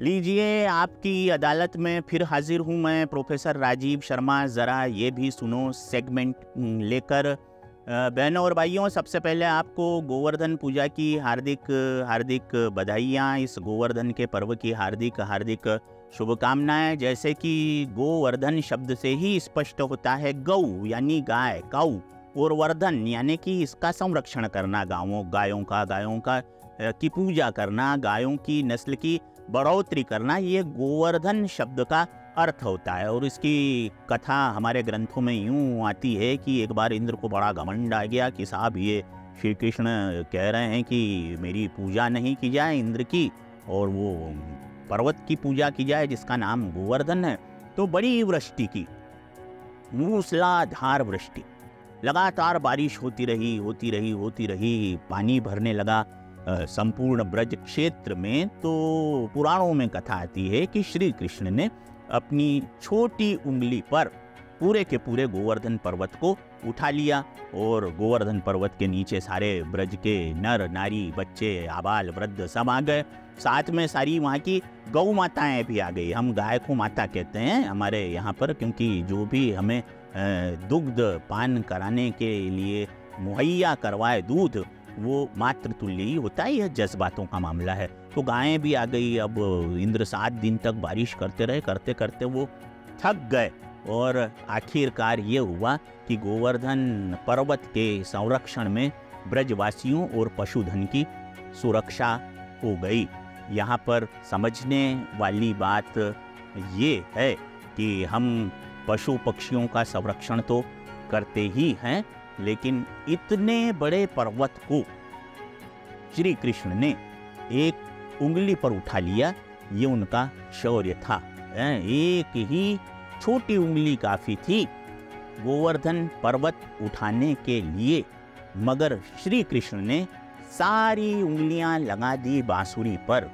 लीजिए, आपकी अदालत में फिर हाजिर हूँ मैं, प्रोफेसर राजीव शर्मा। ज़रा ये भी सुनो सेगमेंट लेकर। बहनों और भाइयों, सबसे पहले आपको गोवर्धन पूजा की हार्दिक हार्दिक बधाइयाँ। इस गोवर्धन के पर्व की हार्दिक हार्दिक शुभकामनाएं। जैसे कि गोवर्धन शब्द से ही स्पष्ट होता है गौ यानी गाय, काऊ, और वर्धन यानी कि इसका संरक्षण करना, गायों का की पूजा करना, गायों की नस्ल की बढ़ोतरी करना, ये गोवर्धन शब्द का अर्थ होता है। और इसकी कथा हमारे ग्रंथों में यूं आती है कि एक बार इंद्र को बड़ा घमंड आ गया कि साहब ये श्री कृष्ण कह रहे हैं कि मेरी पूजा नहीं की जाए इंद्र की, और वो पर्वत की पूजा की जाए जिसका नाम गोवर्धन है। तो बड़ी वृष्टि की, मूसलाधार वृष्टि, लगातार बारिश होती रही, पानी भरने लगा संपूर्ण ब्रज क्षेत्र में। तो पुराणों में कथा आती है कि श्री कृष्ण ने अपनी छोटी उंगली पर पूरे के पूरे गोवर्धन पर्वत को उठा लिया, और गोवर्धन पर्वत के नीचे सारे ब्रज के नर नारी, बच्चे, आबाल वृद्ध सब आ गए। साथ में सारी वहाँ की गौ माताएं भी आ गई। हम गाय को माता कहते हैं हमारे यहाँ पर, क्योंकि जो भी हमें दुग्ध पान कराने के लिए मुहैया करवाए दूध, वो मातृ तुल्य ही होता है। यह जज्बातों का मामला है। तो गायें भी आ गई। अब इंद्र 7 दिन तक बारिश करते करते वो थक गए, और आखिरकार ये हुआ कि गोवर्धन पर्वत के संरक्षण में ब्रजवासियों और पशुधन की सुरक्षा हो गई। यहाँ पर समझने वाली बात ये है कि हम पशु पक्षियों का संरक्षण तो करते ही हैं, लेकिन इतने बड़े पर्वत को श्री कृष्ण ने एक उंगली पर उठा लिया, ये उनका शौर्य था। एक ही छोटी उंगली काफी थी गोवर्धन पर्वत उठाने के लिए, मगर श्री कृष्ण ने सारी उंगलियां लगा दी बांसुरी पर,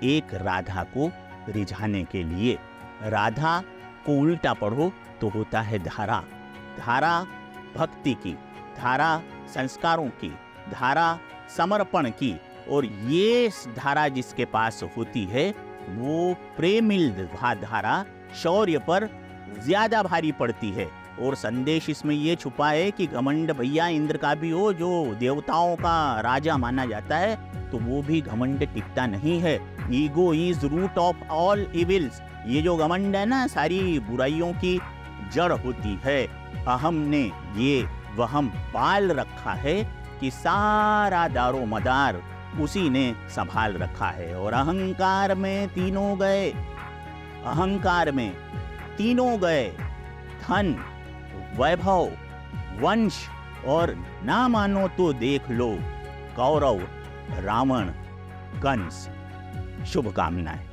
एक राधा को रिझाने के लिए। राधा को उल्टा पढ़ो तो होता है धारा। धारा भक्ति की, धारा संस्कारों की, धारा समर्पण की, और ये धारा जिसके पास होती है वो प्रेमिल धारा शौर्य पर ज्यादा भारी पड़ती है। और संदेश इसमें ये छुपा है कि घमंड भैया इंद्र का भी हो, जो देवताओं का राजा माना जाता है, तो वो भी घमंड टिकता नहीं है। Ego is root of all evils. ये जो घमंड है ना, सारी बुराइयों की जड़ होती है। अहम ने ये वहम पाल रखा है कि सारा दारो मदार उसी ने संभाल रखा है। और अहंकार में तीनों गए, अहंकार में तीनों गए, धन, वैभव, वंश, और ना मानो तो देख लो कौरव, रावण, कंस। शुभकामनाएं।